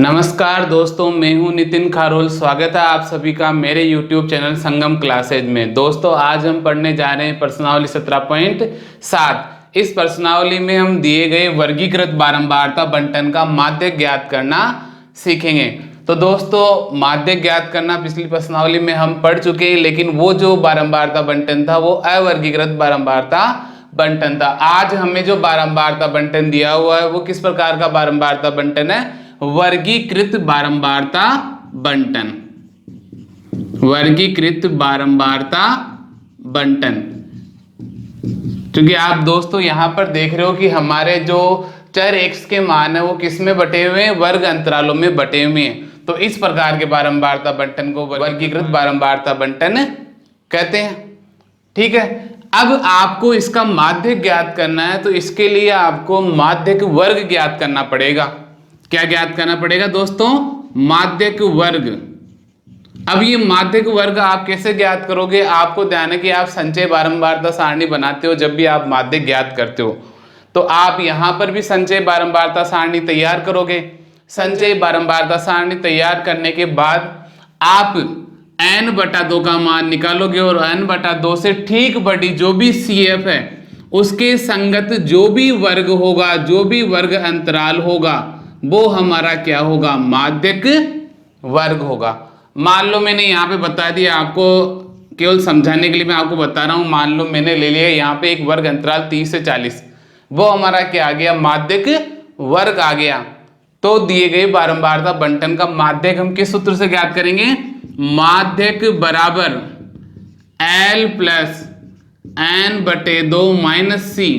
नमस्कार दोस्तों, मैं हूं नितिन खारोल। स्वागत है आप सभी का मेरे YouTube चैनल संगम क्लासेज में। दोस्तों, आज हम पढ़ने जा रहे हैं प्रश्नावली 17.7। इस प्रश्नावली में हम दिए गए वर्गीकृत बारंबारता बंटन का माध्य ज्ञात करना सीखेंगे। तो दोस्तों, माध्य ज्ञात करना पिछली प्रश्नावली में हम पढ़ चुके हैं, लेकिन वो जो बारंबारता बंटन था वो अवर्गीकृत बारंबारता बंटन था। आज हमें जो बारंबारता बंटन दिया हुआ है वो किस प्रकार का बारंबारता बंटन है? वर्गीकृत बारंबारता बंटन। वर्गीकृत बारंबारता बंटन। क्योंकि आप दोस्तों यहां पर देख रहे हो कि हमारे जो चर x के मान है वो किस में बटे हुए हैं? वर्ग अंतरालों में बटे हुए हैं। तो इस प्रकार के बारंबारता बंटन को वर्गीकृत बारंबारता बंटन कहते हैं। ठीक है, अब आपको इसका माध्य ज्ञात करना है, तो इसके लिए आपको माध्यक वर्ग ज्ञात करना पड़ेगा। क्या ज्ञात करना पड़ेगा दोस्तों? माध्यक वर्ग। अब ये माध्यक वर्ग आप कैसे ज्ञात करोगे? आपको ध्यान है कि आप संचय बारंबारता सारणी बनाते हो। जब भी आप माध्य ज्ञात करते हो तो आप यहां पर भी संचय बारंबारता सारणी तैयार करोगे। संचय बारंबारता सारणी तैयार करने के बाद आप n/2 का मान निकालोगे और n/2 से ठीक बड़ी जो भी CF है उसके संगत जो भी वर्ग होगा, जो भी वर्ग अंतराल होगा, वो हमारा क्या होगा? माध्यक वर्ग होगा। मान लो मैंने यहाँ पे बता दिया, आपको केवल समझाने के लिए मैं आपको बता रहा हूँ। मान लो मैंने ले लिया यहाँ पे एक वर्ग अंतराल 30 से 40, वो हमारा क्या आ गया? माध्यक वर्ग आ गया। तो दिए गए बारंबारता बंटन का माध्यक हम किस सूत्र से ज्ञात करेंगे? माध्यक बराबर L plus n/2 minus C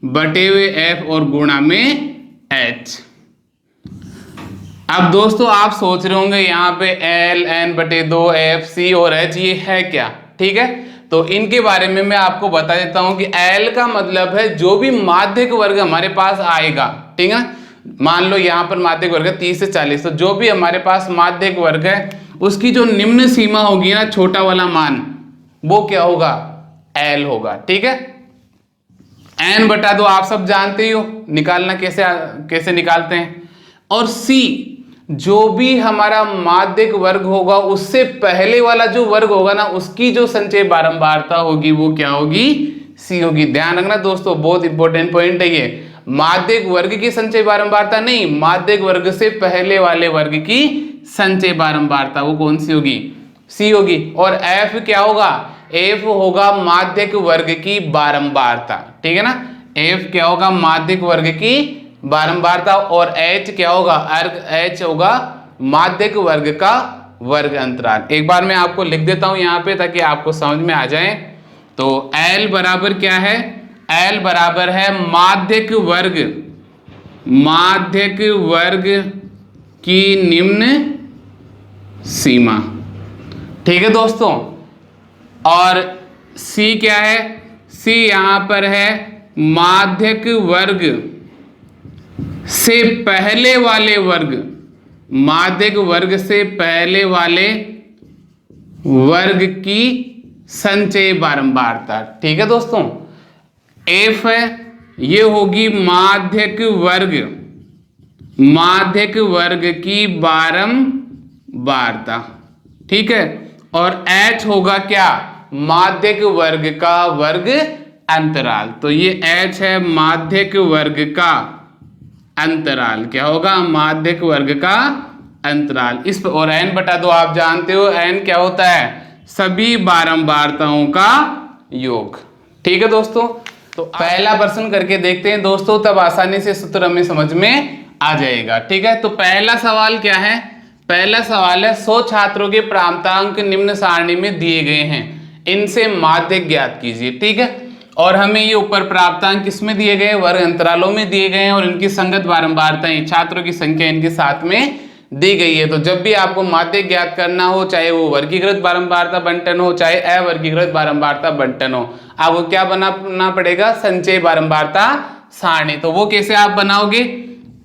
बटे हुए F और गुणा में H। अब दोस्तों आप सोच रहे होंगे यहाँ पे L, n/2, F, C और H ये है क्या? ठीक है, तो इनके बारे में मैं आपको बता देता हूँ कि L का मतलब है जो भी माध्यक वर्ग हमारे पास आएगा। ठीक है, मान लो यहाँ पर माध्यक वर्ग है 30 से 40, तो जो भी हमारे पास माध्यक वर्ग है उसकी जो निम्न सीमा होगी ना, छोटा वाला मान, वो क्या होगा? L होगा। ठीक है, n/2 आप सब जानते ही हो, निकालना कैसे निकालते हैं। और C, जो भी हमारा माध्यक वर्ग होगा उससे पहले वाला जो वर्ग होगा ना, उसकी जो संचय बारंबारता होगी वो क्या होगी? C होगी। ध्यान रखना दोस्तों, बहुत इंपॉर्टेंट पॉइंट है ये। माध्यक वर्ग की संचय बारंबारता नहीं, माध्यक वर्ग से पहले वाले वर्ग की संचय बारंबारता वो कौन सी होगी? C होगी। और F क्या होगा? F होगा माध्यक वर्ग की बारंबारता। ठीक है ना, F क्या होगा? माध्यक वर्ग की बारंबारता। और H क्या होगा? H होगा माध्यक वर्ग का वर्ग अंतराल। एक बार मैं आपको लिख देता हूं यहाँ पे ताकि आपको समझ में आ जाए। तो L बराबर क्या है? L बराबर है माध्यक वर्ग, माध्यक वर्ग की निम्न सीमा। ठीक है दोस्तों, और C क्या है? C यहां पर है माध्यक वर्ग से पहले वाले वर्ग, माध्यक वर्ग से पहले वाले वर्ग की संचय बारंबारता। ठीक है दोस्तों, F है, ये होगी माध्यक वर्ग, माध्यक वर्ग की बारंबारता। ठीक है, और H होगा क्या? माध्यक वर्ग का वर्ग अंतराल। तो ये H है माध्यक वर्ग का अंतराल। क्या होगा? माध्यक वर्ग का अंतराल। इस पर और n/2 आप जानते हो, n क्या होता है? सभी बारंबारताओं का योग। ठीक है दोस्तों, तो पहला प्रश्न करके देखते हैं दोस्तों, तब आसानी से सूत्र हमें समझ में आ जाएगा। ठीक है, तो पहला सवाल क्या है? पहला सवाल है 100 छात्रों के प्राप्तांक निम्न सारणी में दिए गए हैं, इनसे माध्य ज्ञात कीजिए। ठीक है, और हमें ये ऊपर प्राप्तांक किसमें दिए गए? वर्ग अंतरालों में दिए गए हैं, और इनकी संगत बारंबारताएं, छात्रों की संख्या इनके साथ में दी गई है। तो जब भी आपको माध्य ज्ञात करना हो, चाहे वो वर्गीकृत बारंबारता बंटन हो चाहे अवर्गीकृत बारंबारता बंटन हो, आपको क्या बनाना पड़ेगा? संचय बारंबारता सारणी। तो वो कैसे आप बनाओगे?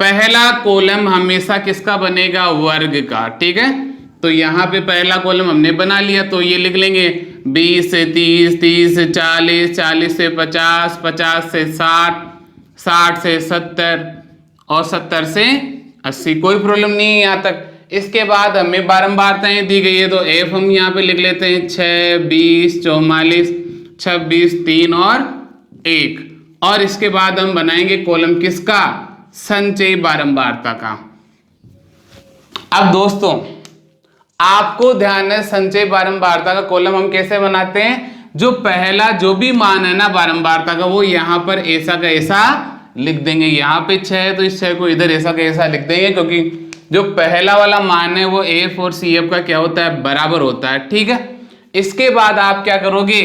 पहला कॉलम हमेशा किसका बनेगा? वर्ग का। ठीक है, तो यहाँ पे पहला कॉलम हमने बना लिया, तो ये लिख लेंगे 20 से 30, 30 से 40, 40 से 50, 50 से 60, 60 से 70 और 70 से 80, कोई प्रॉब्लम नहीं है यहाँ तक। इसके बाद हमें बारंबारताएं दी गई है, तो एफ हम यहाँ पे लिख लेते हैं 6, 20, 44, 26, 3 और 1। और इसके बाद हम बनाएंगे कॉलम किसका, संचयी बारंबारता का। अब दोस्तों आपको ध्यान है, संचयी बारंबारता का कॉलम हम कैसे बनाते हैं, जो पहला जो भी मान है ना बारंबारता का, वो यहाँ पर ऐसा का ऐसा लिख देंगे। यहाँ पे 6 है तो इस 6 को इधर ऐसा का ऐसा लिख देंगे, क्योंकि जो पहला वाला मान है वो एफ और सी एफ का क्या होता है, बराबर होता है। ठीक है, इसके बाद आप क्या करोगे,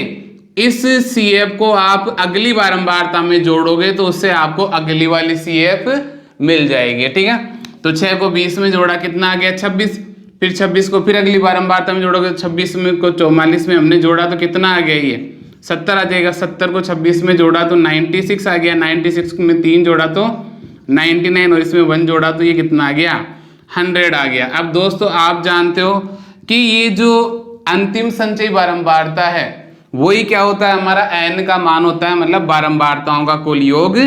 इस सी एफ को आप अगली बारंबारता में जोड़ोगे तो उससे आपको अगली वाली सी एफ मिल जाएगी। ठीक है, तो 6 को 20 में जोड़ा, कितना आ गया 26, फिर 26 को फिर अगली बारंबारता में जोड़ोगे तो 26 में को 44 में हमने जोड़ा तो कितना आ गया, ये 70 आ जाएगा। 70 को 26 में जोड़ा तो 96 आ गया, 96 में 3 जोड़ा तो 99 और इसमें 1 जोड़ा तो ये कितना आ गया, 100 आ गया। अब दोस्तों आप जानते हो कि ये जो अंतिम संचयी बारंबारता है वही क्या होता है, हमारा n का मान होता है, मतलब बारंबारताओं का कुल योग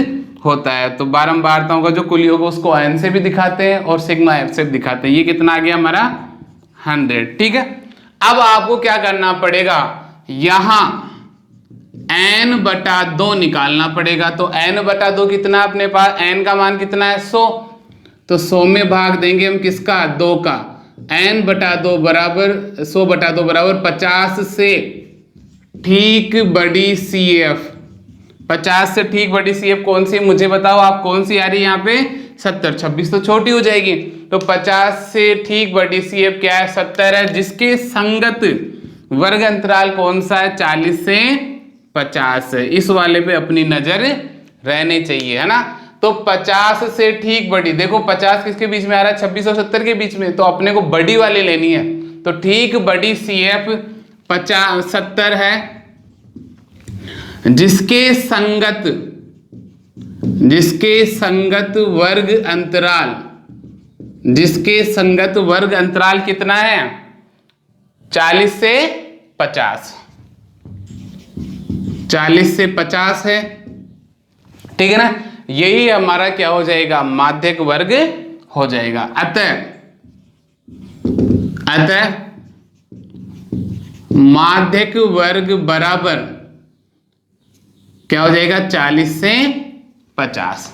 होता है। तो बारंबारताओं का जो कुल योग उसको n से भी दिखाते हैं और सिग्मा f से भी दिखाते हैं। ये कितना आ गया हमारा 100। ठीक है, अब आपको क्या करना पड़ेगा, यहां n/2 निकालना पड़ेगा। तो n/2 कितना अपने पास, n का मान कितना है 100, तो 100 में भाग देंगे हम किसका, 2 का। n/2 बराबर 100/2 बराबर 50 से ठीक बड़ी सी एफ। 50 से ठीक बड़ी सी एफ कौन सी, मुझे बताओ आप, कौन सी आ रही है यहाँ पे, 70। 26 तो छोटी हो जाएगी, तो 50 से ठीक बड़ी सी एफ क्या है, 70 है, जिसके संगत वर्ग अंतराल कौन सा है, 40 से 50 है। इस वाले पे अपनी नजर रहनी चाहिए, है ना। तो 50 से ठीक बड़ी, देखो 50 किसके बीच में आ रहा है, 26 और 70 के बीच में, तो अपने को बड़ी वाली लेनी है। तो ठीक बड़ी सी एफ 70 है, जिसके संगत वर्ग अंतराल, जिसके संगत वर्ग अंतराल कितना है, 40 से 50, 40 से 50 है। ठीक है ना, यही हमारा क्या हो जाएगा, माध्यक वर्ग हो जाएगा। अतः माध्यक वर्ग बराबर क्या हो जाएगा, 40 से 50।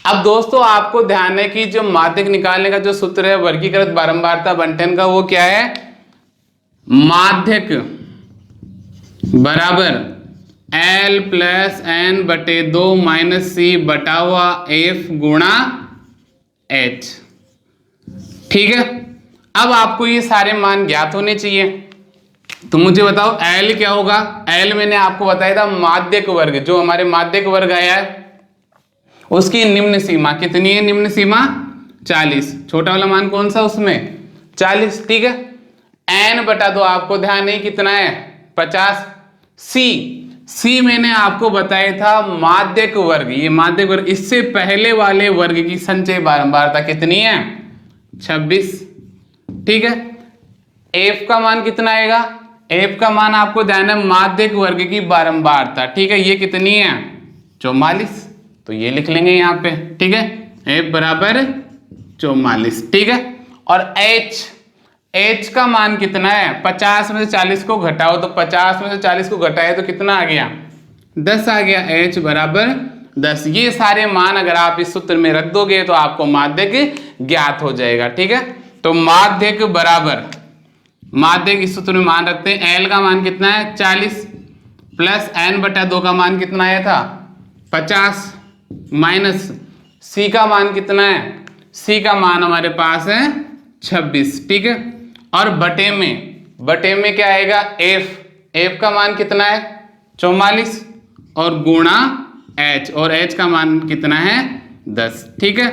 अब दोस्तों आपको ध्यान है कि जो माध्यक निकालने का जो सूत्र है वर्गीकृत बारंबारता बंटन का, वो क्या है, माध्यक बराबर L + n/2 - c बटा हुआ f गुणा h। ठीक है, अब आपको ये सारे मान ज्ञात होने चाहिए, तो मुझे बताओ L क्या होगा। L मैंने आपको बताया था माध्यक वर्ग, जो हमारे माध्यक वर्ग आया है उसकी निम्न सीमा कितनी है, निम्न सीमा 40, छोटा वाला मान कौन सा उसमें 40। ठीक है, n/2 आपको ध्यान नहीं कितना है 50। C मैंने आपको बताया था माध्यक वर्ग, ये माध्यक वर्ग, इससे पहले वाले वर्ग की संचयी बारंबारता कितनी है 26। ठीक है, F का मान कितना आएगा, F का मान आपको ध्यान है माध्यक वर्ग की बारंबारता। ठीक है, ये कितनी है 44, तो ये लिख लेंगे यहाँ पे। ठीक है, F बराबर 44। ठीक है, और H का मान कितना है, 50 में से 40 को घटाओ, तो 50 में से 40 को घटाए तो कितना आ गया 10 आ गया, H बराबर 10। ये सारे मान अगर आप इस सूत्र में रख दोगे तो आपको माध्यक ज्ञात हो जाएगा। ठीक है, तो माध्यक बराबर, माध्यक इस सूत्र में मान रखते हैं, L का मान कितना है 40 प्लस n/2 का मान कितना आया था 50 माइनस C का मान कितना है, C का मान हमारे पास है 26। ठीक है, और बटे में क्या आएगा F का मान कितना है 44 और गुणा H, और H का मान कितना है 10। ठीक है,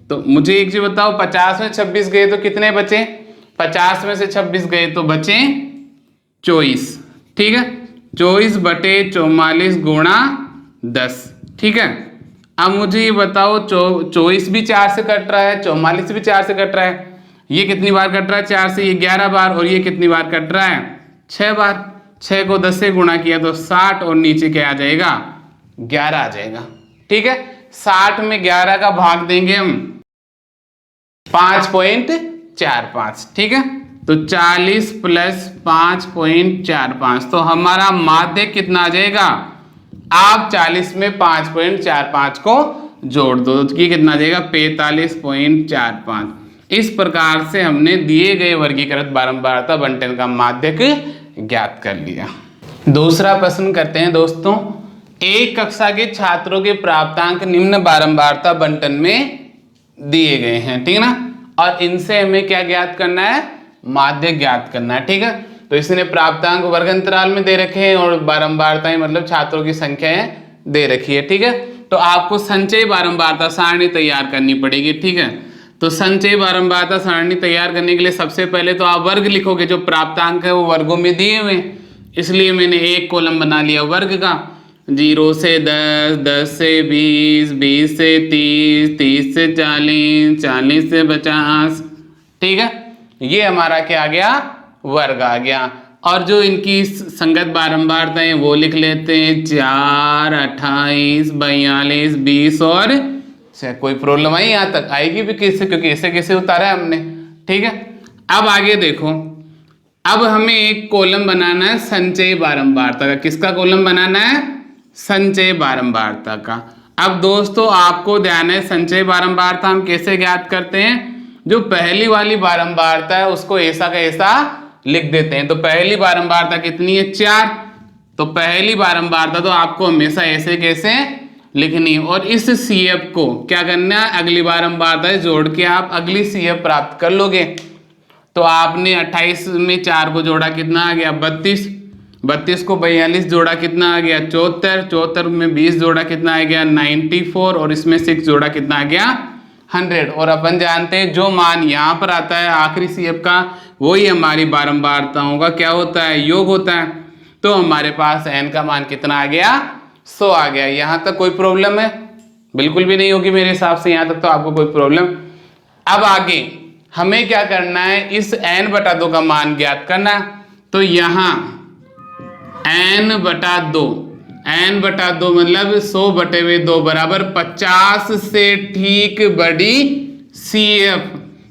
तो मुझे एक चीज बताओ, 50 में 26 गए तो कितने बचे, 50 में से 26 गए तो बचे 24। ठीक है, 24/44 गुणा 10। ठीक है, अब मुझे ये बताओ 24 भी 4 से कट रहा है, 44 भी 4 से कट रहा है, ये कितनी बार कट रहा है 4 से, ये 11 बार, और ये कितनी बार कट रहा है 6 बार। 6 को 10 से गुणा किया तो 60, और नीचे क्या आ जाएगा 11 आ जाएगा। ठीक है, 60 में 11 का भाग देंगे हम, 5.45, ठीक है। तो 40 प्लस 5.45, तो हमारा माध्यक कितना आ जाएगा? आप 40 में 5.45 को जोड़ दो तो ये कितना आ जाएगा? 45.45। इस प्रकार से हमने दिए गए वर्गीकृत बारंबारता बंटन का माध्यक ज्ञात कर लिया। दूसरा प्रश्न करते हैं दोस्तों। एक कक्षा के छात्रों के प्राप्तांक निम्न बारंबारता बंटन में दिए गए हैं, ठीक है ना, और इनसे हमें क्या ज्ञात करना है? माध्यक ज्ञात करना है, ठीक है। तो इसने प्राप्तांक वर्ग अंतराल में दे रखे हैं और बारंबारताएं मतलब छात्रों की संख्याएं दे रखी है, ठीक है। तो आपको संचयी बारंबारता सारणी तैयार करनी पड़ेगी, ठीक है। तो संचयी बारंबारता सारणी तैयार करने के लिए सबसे पहले तो आप वर्ग लिखोगे, जो प्राप्तांक है वो वर्गों में दिए हुए हैं, इसलिए मैंने एक कॉलम बना लिया वर्ग का। 0 से 10, 10 से 20, 20 से 30, 30 से 40, 40 से 50, ठीक है। ये हमारा क्या आ गया? वर्ग आ गया। और जो इनकी संगत बारंबारता है वो लिख लेते हैं 4, 28, 42, 20 और कोई प्रॉब्लम आई? यहाँ तक आएगी भी कैसे, क्योंकि ऐसे कैसे उतारा है हमने, ठीक है। अब आगे देखो, अब हमें एक कॉलम बनाना है संचयी बारंबारता का। किसका कॉलम बनाना है? संचयी बारंबारता का। अब दोस्तों आपको ध्यान है, संचयी बारंबारता हम कैसे ज्ञात करते हैं? जो पहली वाली बारंबारता है उसको ऐसा का ऐसा लिख देते हैं। तो पहली बारंबारता कितनी है? 4। तो पहली बारंबारता तो आपको हमेशा ऐसे कैसे लिखनी है, और इस CF को क्या करना है? अगली बारंबारता जोड़ के आप अगली CF प्राप्त कर लोगे। तो आपने 28 में 4 को जोड़ा, कितना आ गया? 32। 32 को 42 जोड़ा, कितना आ गया? 74। 74 में 20 जोड़ा, कितना आ गया? 94। और इसमें 6 जोड़ा, कितना आ गया? 100। और अपन जानते हैं जो मान यहाँ पर आता है आखिरी CF का, वही हमारी बारंबारताओं का क्या होता है? योग होता है। तो हमारे पास n का मान कितना आ गया? 100 आ गया। यहाँ तक कोई प्रॉब्लम है? बिल्कुल भी नहीं होगी मेरे हिसाब से, यहाँ तक तो आपको कोई प्रॉब्लम। अब आगे हमें क्या करना है? इस n/2 का मान ज्ञात करना है। तो यहाँ n/2, n/2 मतलब 100/2 बराबर 50 से ठीक बड़ी CF।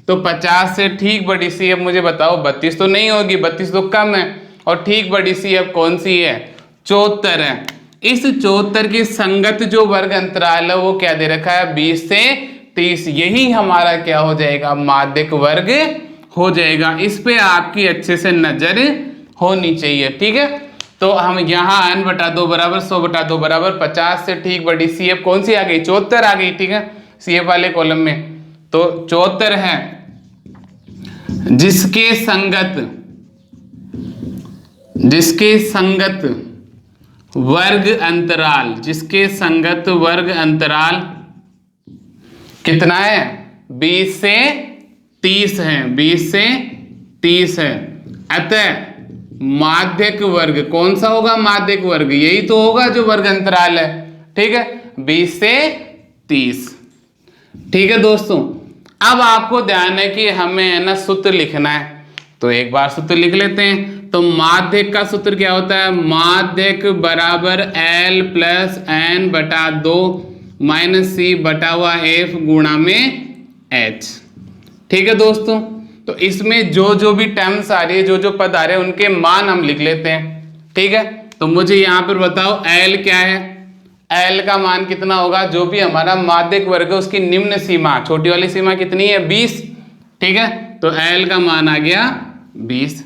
तो 50 से ठीक बड़ी CF मुझे बताओ, 32 तो नहीं होगी, 32 तो कम है, और ठीक बड़ी CF कौन सी है? 74 है। इस 74 की संगत जो वर्ग अंतराल है वो क्या दे रखा है? 20 से 30। यही हमारा क्या हो जाएगा? माध्यक वर्ग हो जाएगा। इस पे आपकी अच्छे से नजर होनी चाहिए, ठीक है। तो हम यहाँ n/2 बराबर 100/2 बराबर 50 से ठीक बड़ी CF कौन सी आ गई? 74 आ गई, ठीक है, CF वाले कॉलम में। तो 74 है, जिसके संगत वर्ग अंतराल, जिसके संगत वर्ग अंतराल कितना है? 20 से 30 है, 20 से 30 है। अतः माध्यक वर्ग कौन सा होगा? माध्यक वर्ग यही तो होगा जो वर्ग अंतराल है, ठीक है, 20 से 30, ठीक है दोस्तों। अब आपको ध्यान है कि हमें है ना सूत्र लिखना है, तो एक बार सूत्र लिख लेते हैं। तो माध्यक का सूत्र क्या होता है? माध्यक बराबर L plus n/2 minus C/F गुणा में H, ठीक है दोस्तों। तो इसमें जो भी टर्म्स आ रही है, जो पद आ रहे हैं, उनके मान हम लिख लेते हैं, ठीक है। तो मुझे यहाँ पर बताओ L क्या है? L का मान कितना होगा? जो भी हमारा माध्यक वर्ग है उसकी निम्न सीमा, छोटी वाली सीमा कितनी है? 20, ठीक है। तो L का मान आ गया 20।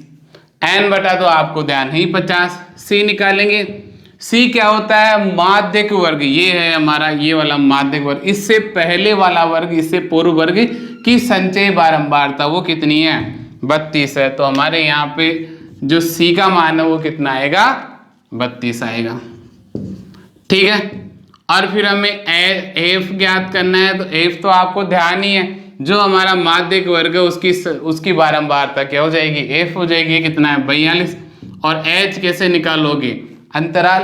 n/2 आपको ध्यान है 50। C निकालेंगे। C क्या होता है? माध्यक वर्ग। ये है हमारा ये वाला माध्यक वर्ग। इससे पहले वाला वर्ग, इससे पूर्व वर्ग की संचयी बारंबारता वो कितनी है? 32 है। तो हमारे यहाँ पे जो C का मान है वो कितना आएगा? 32 आएगा, ठीक है। और फिर हमें F ज्ञात करना है। तो F तो आपको ध्यान ही है, जो हमारा माध्यक वर्ग है उसकी बारंबारता क्या हो जाएगी? F हो जाएगी। कितना है? 42। और H कैसे निकालोगे? अंतराल।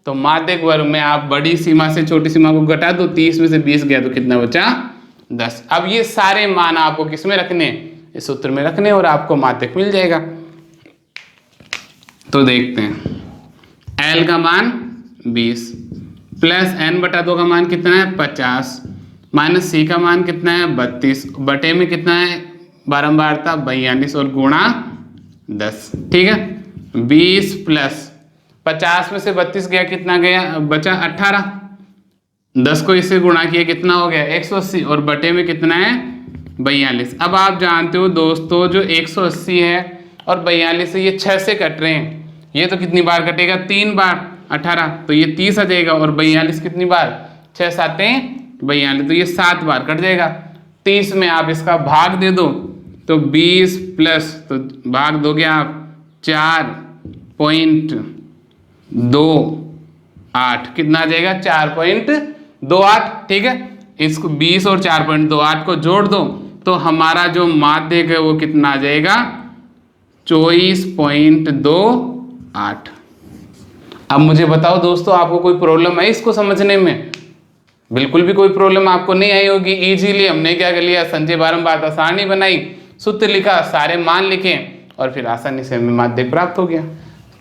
तो माध्यक वर्ग में आप बड़ी सीमा से छोटी सीमा को घटा दो, 30 में से 20 गया तो कितना बचा? 10। अब ये सारे मान आपको किस में रखने? इस सूत्र में रखने, और आपको माध्यक मिल जाएगा। तो देखते हैं, L का मान 20 प्लस n/2 का मान कितना है? 50 माइनस सी का मान कितना है 32 बटे में कितना है बारंबारता 42 और गुणा 10। ठीक है 20 प्लस 50 में से 32 गया कितना गया बचा 18, 10 को इससे गुणा किया कितना हो गया 180 और बटे में कितना है 42। अब आप जानते हो दोस्तों जो 180 है और 42 है ये 6 से कट रहे हैं, ये तो कितनी बार कटेगा 3 बार 18 तो ये 30 आ जाएगा और 42 कितनी बार 6 7 42 तो ये 7 बार कट जाएगा। 30 में आप इसका भाग दे दो तो 20 प्लस तो भाग दोगे आप 4.28 कितना आ जाएगा 4.28। ठीक है इसको 20 और 4.28 को जोड़ दो तो हमारा जो माध्यक है वो कितना आ जाएगा 24.28। अब मुझे बताओ दोस्तों आपको कोई प्रॉब्लम है इसको समझने में? बिल्कुल भी कोई प्रॉब्लम आपको नहीं आई होगी। इजीली हमने क्या कर लिया संचय बारंबारता सारणी बनाई, सूत्र लिखा, सारे मान लिखे और फिर आसानी से हमें माध्यक प्राप्त हो गया।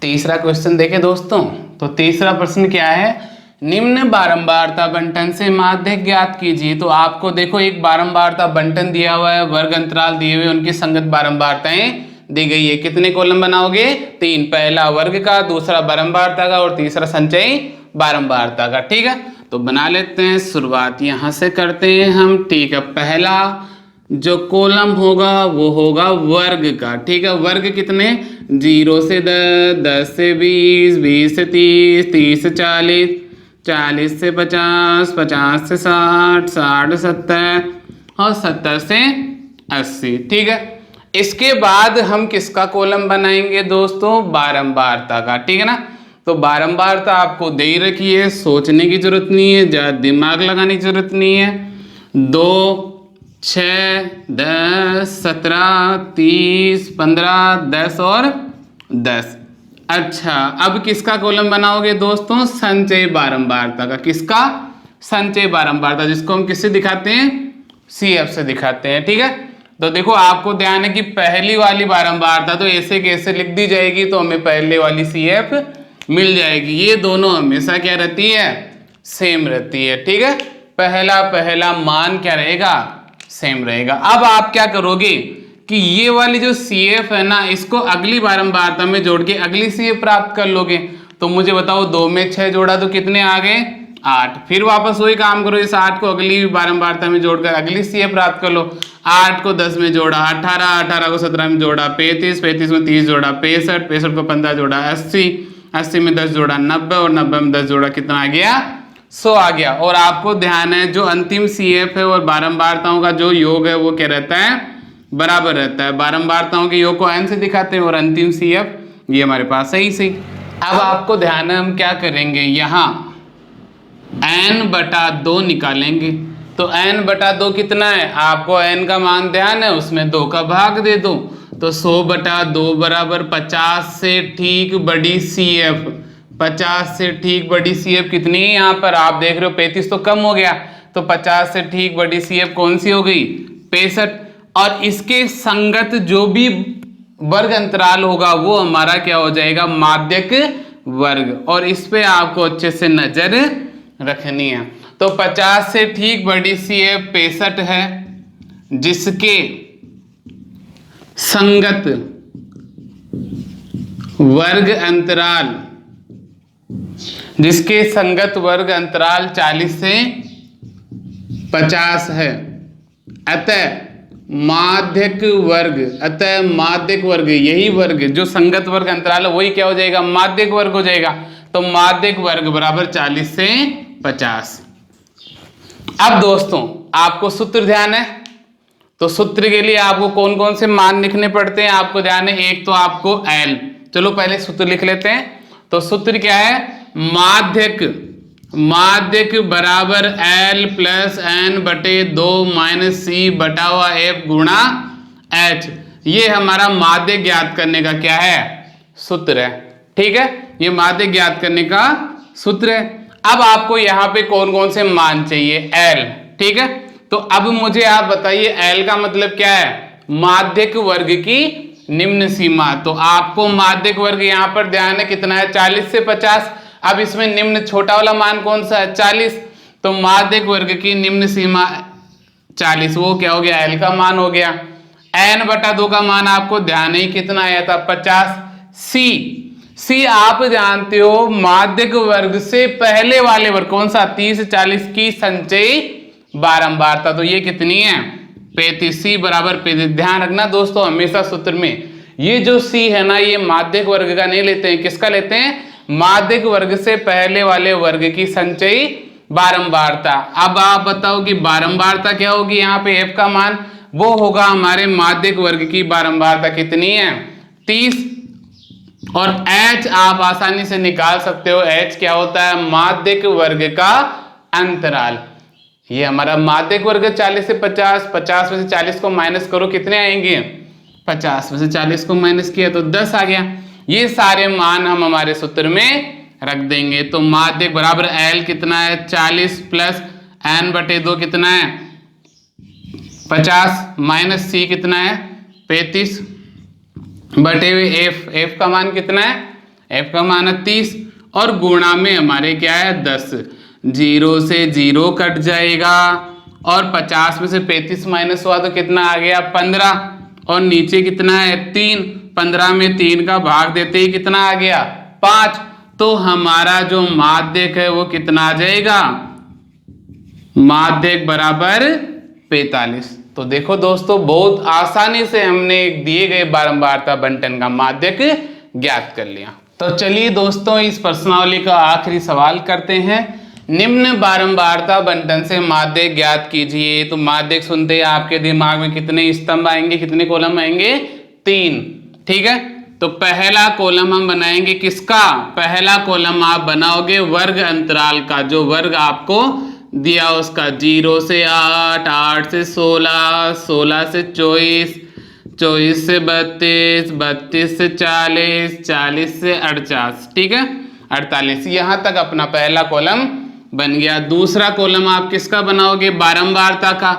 तीसरा क्वेश्चन देखें दोस्तों, तो तीसरा प्रश्न क्या है, निम्न बारंबारता बंटन से माध्यक ज्ञात कीजिए। तो आपको देखो एक बारंबारता बंटन दिया हुआ है, वर्ग अंतराल दिए हुए, उनकी संगत बारंबारताएं दी गई है। कितने कॉलम बनाओगे 3, पहला वर्ग का, दूसरा बारंबारता का और तीसरा संचयी बारंबारता का। ठीक है तो बना लेते हैं, शुरुआत यहां से करते हैं हम। ठीक है पहला जो कॉलम होगा वो होगा वर्ग का। ठीक है वर्ग कितने 0 से 10, 10 से 20, 20 से 30, 30 से 40, 40 से 50, 50 से 60, 60 से 70 और 70 से 80। ठीक है इसके बाद हम किसका कॉलम बनाएंगे दोस्तों बारंबारता का। ठीक है ना तो बारंबारता आपको दे ही रखी है, सोचने की जरूरत नहीं है, ज्यादा दिमाग लगाने की जरूरत नहीं है। 2, 6, 10, 17, 30, 15, 10 और 10। अच्छा अब किसका कॉलम बनाओगे दोस्तों संचय बारंबारता का। किसका संचय बारंबारता, जिसको हम किससे दिखाते हैं CF से दिखाते हैं। ठीक है तो देखो आपको ध्यान है कि पहली वाली बारंबारता तो ऐसे कैसे लिख दी जाएगी तो हमें पहले वाली CF मिल जाएगी। ये दोनों हमेशा क्या रहती है सेम रहती है। ठीक है पहला मान क्या रहेगा सेम रहेगा। अब आप क्या करोगे कि ये वाली जो CF है ना इसको अगली बारंबारता में जोड़ के अगली CF प्राप्त कर लोगे। तो मुझे बताओ 2 में 6 जोड़ा तो कितने आ गए 8। फिर वापस वही काम करो, इस 8 को अगली बारंबारता में जोड़कर अगली CF प्राप्त कर लो। 8 को 10 में जोड़ा 18, 18 को 17 में जोड़ा 35, 35 में 30 जोड़ा 65, 65 को 15 जोड़ा 80, 80 में 10 जोड़ा 90 और 90 में 10 जोड़ा कितना आ गया 100 आ गया। और आपको ध्यान है जो अंतिम CF है और बारंबारताओं का जो योग है वो क्या रहता है बराबर रहता है। बारंबारताओं के योग को n से दिखाते हैं और अंतिम CF ये हमारे पास है ही सही। अब आपको ध्यान है हम क्या करेंगे यहाँ n/2 निकालेंगे। तो n/2 कितना है आपको n का मान ध्यान है उसमें 2 का भाग दे दो तो 100/2 बराबर 50 से ठीक बड़ी CF। 50 से ठीक बड़ी CF कितनी है यहाँ पर आप देख रहे हो 35 तो कम हो गया तो 50 से ठीक बड़ी CF कौन सी हो गई 65। और इसके संगत जो भी वर्ग अंतराल होगा वो हमारा क्या हो जाएगा माध्यक वर्ग। और इस पे आपको अच्छे से नजर रखनी है। तो 50 से ठीक बड़ी CF 65 है जिसके संगत वर्ग अंतराल 40 से 50 है। अतः माध्यक वर्ग यही वर्ग जो संगत वर्ग अंतराल है वही क्या हो जाएगा माध्यक वर्ग हो जाएगा। तो माध्यक वर्ग बराबर 40 से 50। अब दोस्तों आपको सूत्र ध्यान है तो सूत्र के लिए आपको कौन कौन से मान लिखने पड़ते हैं आपको ध्यान है। एक तो आपको L, चलो पहले सूत्र लिख लेते हैं। तो सूत्र क्या है माध्यक बराबर L + n/2 - C/F गुणा H। ये हमारा माध्यक ज्ञात करने का क्या है सूत्र है। ठीक है ये माध्यक ज्ञात करने का सूत्र है। अब आपको यहाँ पे कौन कौन से मान चाहिए L। ठीक है तो अब मुझे आप बताइए L का मतलब क्या है माध्यक वर्ग की निम्न सीमा। तो आपको माध्यक वर्ग यहाँ पर ध्यान है कितना है 40 से 50। अब इसमें निम्न छोटा वाला मान कौन सा है 40। तो माध्यक वर्ग की निम्न सीमा 40, वो क्या हो गया, एल का मान हो गया। n/2 का मान आपको ध्यान नहीं कितना आया था, 50। सी आप जानते हो माध्यक वर्ग से पहले वाले वर्ग कौन सा, 30 से 40 की संचयी बारंबारता, तो ये कितनी है, 35। सी बराबर 35। ध्यान रखना दोस्तों, हमेशा सूत्र में ये जो सी है ना, ये माध्यक वर्ग का नहीं लेते हैं, किसका लेते हैं, माध्यक वर्ग से पहले वाले वर्ग की संचयी बारंबारता। अब आप बताओ कि बारंबारता क्या होगी, यहाँ पे एफ का मान वो होगा हमारे माध्यक वर्ग की बारंबारता कितनी है, 30। और h आप आसानी से निकाल सकते हो, h क्या होता है, माध्यक वर्ग का अंतराल। ये हमारा माध्यक वर्ग 40 से 50, 50 में से 40 को माइनस करो, कितने आएंगे, 50 में से 40 को माइनस किया तो 10 आ गया। ये सारे मान हम हमारे सूत्र में रख देंगे। तो माध्यक बराबर L कितना है, 40 प्लस n/2 कितना है, 50 माइनस C कितना है, 35 बटे हुए F का मान कितना है, F का मान है 30 और गुणा में हमारे क्या है 10। 0 से 0 कट जाएगा और 50 में से 35 माइनस हुआ तो कितना आ गया 15 और नीचे कितना है 3, 15 में 3 का भाग देते ही कितना आ गया 5। तो हमारा जो माध्यक है वो कितना आ जाएगा, माध्यक बराबर 45। तो देखो दोस्तों, बहुत आसानी से हमने दिए गए बारंबारता बंटन का माध्यक ज्ञात कर लिया। तो चलिए दोस्तों, इस प्रश्नावली का आखिरी सवाल करते हैं। निम्न बारंबारता बंटन से माध्यक ज्ञात कीजिए। तो माध्यक सुनते ही आपके दिमाग में कितने स्तंभ आएंगे, कितने कॉलम आएंगे, 3। ठीक है, तो पहला कॉलम हम बनाएंगे किसका, पहला कॉलम आप बनाओगे वर्ग अंतराल का, जो वर्ग आपको दिया उसका, 0 से 8, 8 से 16, 16 से 24, 24 से 32, 32 से 40, 40 से 48, ठीक है 48। यहाँ तक अपना पहला कॉलम बन गया। दूसरा कॉलम आप किसका बनाओगे, बारंबारता का।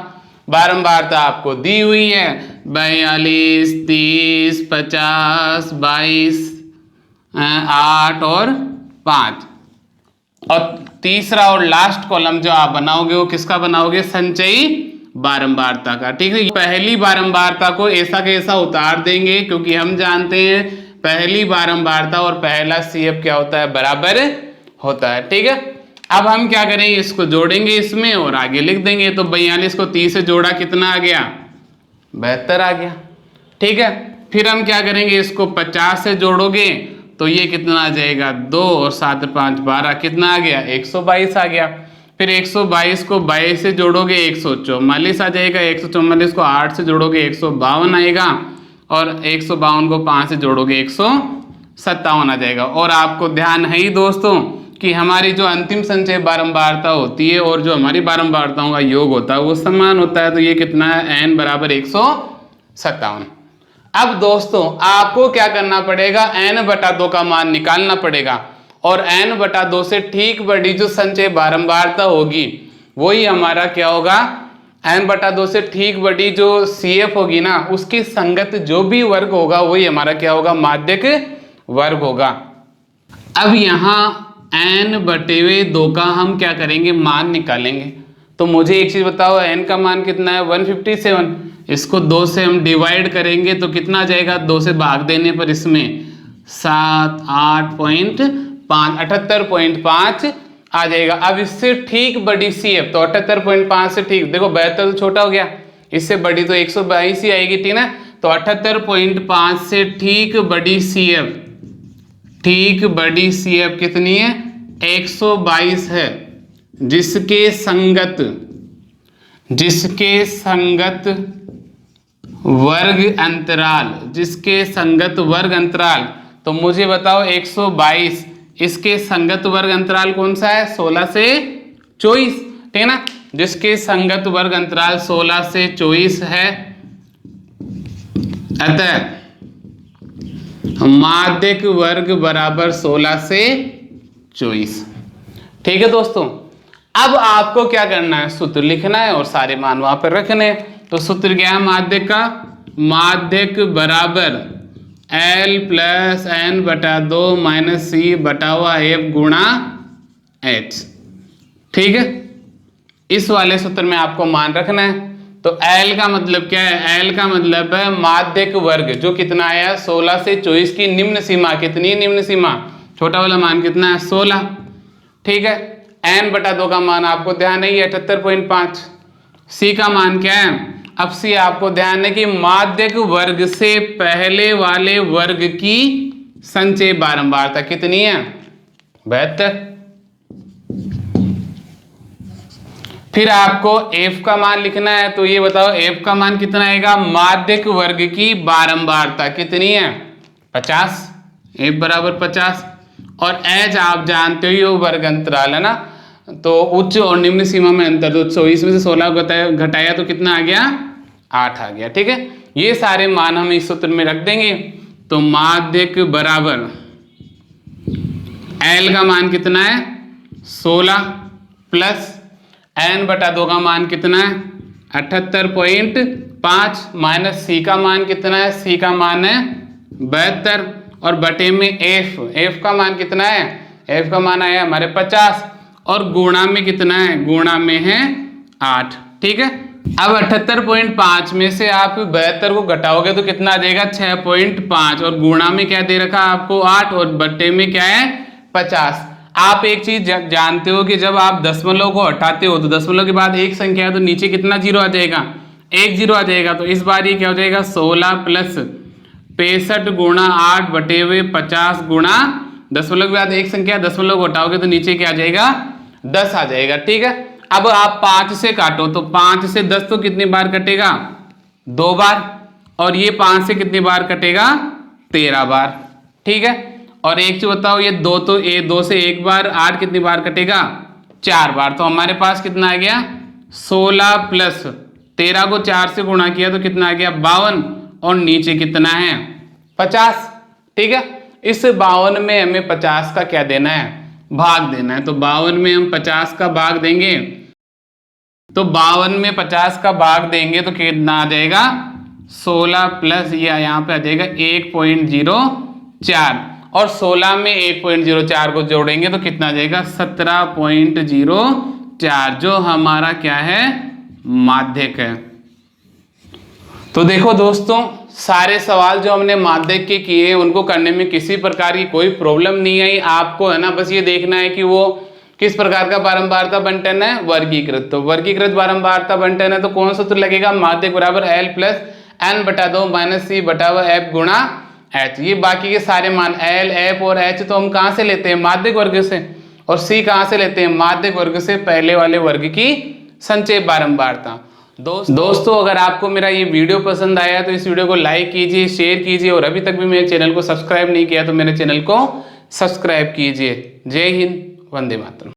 बारंबारता आपको दी हुई है 42, 30, 50, 22, 8 और 5। और तीसरा और लास्ट कॉलम जो आप बनाओगे वो किसका बनाओगे, संचयी बारंबारता का। ठीक है, पहली बारंबारता को ऐसा के ऐसा उतार देंगे, क्योंकि हम जानते हैं पहली बारंबारता और पहला CF क्या होता है, बराबर होता है। ठीक है, अब हम क्या करेंगे, इसको जोड़ेंगे इसमें और आगे लिख देंगे। तो 42 को 30 से जोड़ा कितना आ गया, 72 आ गया। ठीक है, फिर हम क्या करेंगे, इसको 50 से जोड़ोगे तो ये कितना आ जाएगा, 2 और 7 5 12, कितना आ गया, 122 आ गया। फिर 122 को 22 से जोड़ोगे 144 आ जाएगा। 144 को 8 से जोड़ोगे 152 आएगा और 152 को 5 से जोड़ोगे 157 आ जाएगा। और आपको ध्यान है ही दोस्तों कि हमारी जो अंतिम संचय बारंबारता होती है और जो हमारी बारंबारताओं का योग होता है वो समान होता है। तो ये कितना है, n बराबर 157। अब दोस्तों आपको क्या करना पड़ेगा, n/2 का मान निकालना पड़ेगा और n/2 से ठीक बड़ी जो संचय बारंबारता होगी वही हमारा क्या होगा, n/2 से ठीक बड़ी जो CF होगी ना, उसकी संगत जो भी वर्ग होगा वही हमारा क्या होगा, माध्यक वर्ग होगा। अब यहाँ n/2 का हम क्या करेंगे, मान निकालेंगे। तो मुझे एक चीज बताओ, n का मान कितना है, 157। इसको 2 से हम डिवाइड करेंगे तो कितना आ जाएगा, 2 से भाग देने पर इसमें 7, 8.5, 78.5 आ जाएगा। अब इससे ठीक बड़ी CF, तो 78.5 से ठीक, देखो 72 तो छोटा हो गया, इससे बड़ी तो 122 ही आएगी, ठीक ना। तो 78.5 से ठीक बड़ी CF, ठीक बड़ी CF कितनी है, 122 है, जिसके संगत वर्ग अंतराल, जिसके संगत वर्ग अंतराल। तो मुझे बताओ 122, इसके संगत वर्ग अंतराल कौन सा है, 16 से 24, ठीक है ना। जिसके संगत वर्ग अंतराल 16 से 24 है, अतः माध्यक वर्ग बराबर 16 से 24। ठीक है दोस्तों, अब आपको क्या करना है, सूत्र लिखना है और सारे मान वहां पर रखने हैं। तो सूत्र क्या है माध्यक का, माध्यक बराबर L plus n/2 minus C बटा हुआ F गुणा H। ठीक है, इस वाले सूत्र में आपको मान रखना है। तो L का मतलब क्या है? L का मतलब है माध्यक वर्ग, जो कितना आया 16 से 24 की निम्न सीमा। कितनी निम्न सीमा? छोटा वाला मान कितना है? 16। ठीक है। n/2 का मान आपको ध्यान है 78.5। C का मान क्या है? अब C आपको ध्यान है कि माध्यक वर्ग से पहले वाले वर्ग की संचय बारंबारता कितनी है? 72। फिर आपको f का मान लिखना है, तो ये बताओ f का मान कितना आएगा? माध्यक वर्ग की बारंबारता कितनी है? 50। f बराबर 50। और h आप जानते हो ये वर्ग अंतराल है ना, तो उच्च और निम्न सीमा में अंतर, तो 24 में से 16 घटाया तो कितना आ गया? 8 आ गया। ठीक है, ये सारे मान हम इस सूत्र में रख देंगे। तो माध्यक बराबर L का मान कितना है? 16 प्लस n/2 का मान कितना है? 78.5 माइनस C का मान कितना है? C का मान है 72 और बटे में f का मान कितना है? f का मान आया हमारे 50 और गुणा में कितना है? गुणा में है 8। ठीक है, अब 78.5 में से आप 72 को घटाओगे तो कितना आ जाएगा? 6.5 और गुणा में क्या दे रखा आपको? 8 और बटे में क्या है? 50। आप एक चीज जानते हो कि जब आप दशमलव को हटाते हो तो दशमलव के बाद एक संख्या है तो नीचे कितना जीरो आ जाएगा? एक जीरो आ जाएगा। तो इस बार ये क्या हो जाएगा? 16 प्लस 65 गुणा 8 बटे हुए 50 गुणा दशमलव के बाद एक संख्या, दशमलव को हटाओगे तो नीचे क्या आ जाएगा? 10 आ जाएगा। ठीक है, अब आप 5 से काटो तो 5 से 10 तो कितनी बार कटेगा? 2 बार। और ये 5 से कितनी बार कटेगा? 13 बार। ठीक है, और एक चीज बताओ, ये 2 तो 2 से एक बार, 8 कितनी बार कटेगा? 4 बार। तो हमारे पास कितना आ गया? 16 प्लस 13 को 4 से गुणा किया तो कितना आ गया? 52 और नीचे कितना है? 50। ठीक है, इस 52 में हमें 50 का क्या देना है? भाग देना है। तो 52 में हम 50 का भाग देंगे, तो 52 में 50 का भाग देंगे तो कितना आ जाएगा? 16 प्लस या यहाँ पे आ जाएगा 1.04 और 16 में 1.04 को जोड़ेंगे तो कितना आ जाएगा? 17.04, जो हमारा क्या है? माध्यक है। तो देखो दोस्तों, सारे सवाल जो हमने माध्यक के किए उनको करने में किसी प्रकार की कोई प्रॉब्लम नहीं आई आपको, है ना। बस ये देखना है कि वो किस प्रकार का बारंबारता बंटन है? वर्गीकृत। तो वर्गीकृत बारंबारता बंटन है तो कौन सा सूत्र लगेगा? माध्यक बराबर L plus n/2 minus C बटा f गुणा h। ये बाकी के सारे मान L, f और h तो हम कहाँ से लेते हैं? माध्यक वर्ग से। और C कहाँ से लेते हैं? माध्यक वर्ग से पहले वाले वर्ग की संचय बारंबारता। दोस्तों अगर आपको मेरा ये वीडियो पसंद आया तो इस वीडियो को लाइक कीजिए, शेयर कीजिए और अभी तक भी मेरे चैनल को सब्सक्राइब नहीं किया तो मेरे चैनल को सब्सक्राइब कीजिए। जय हिंद, वंदे मातरम।